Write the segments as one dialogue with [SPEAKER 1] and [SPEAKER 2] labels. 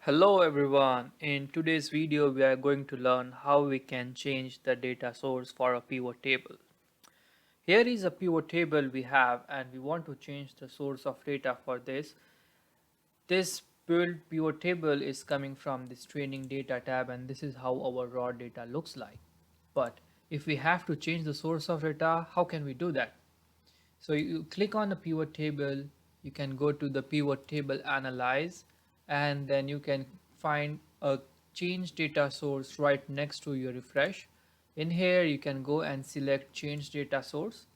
[SPEAKER 1] Hello everyone, in today's video we are going to learn how we can change the data source for a pivot table. Here is a pivot table we have and we want to change the source of data for this. This build pivot table is coming from this training data tab and this is how our raw data looks like. But if we have to change the source of data, how can we do that? So you click on the pivot table, you can go to the pivot table analyze, and then you can find a change data source right next to your refresh. In here you can go and select change data source,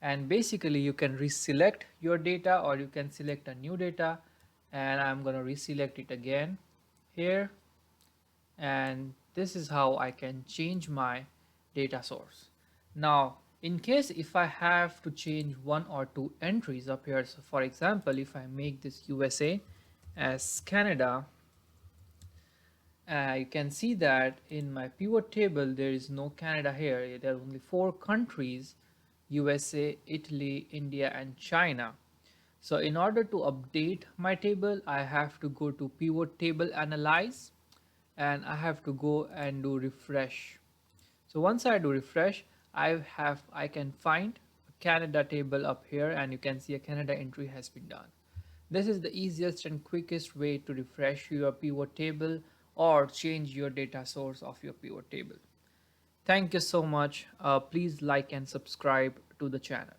[SPEAKER 1] and basically you can reselect your data or you can select a new data, and I'm going to reselect it again here, and this is how I can change my data source. Now, in case if I have to change one or two entries up here, so for example, if I make this USA as Canada, you can see that in my pivot table there is no Canada here. There are only four countries: USA, Italy, India, and China. So in order to update my table, I have to go to pivot table analyze, and I have to go and do refresh. So once I do refresh, I can find a Canada table up here, and you can see a Canada entry has been done. This is the easiest and quickest way to refresh your pivot table or change your data source of your pivot table. Thank you so much. Please like and subscribe to the channel.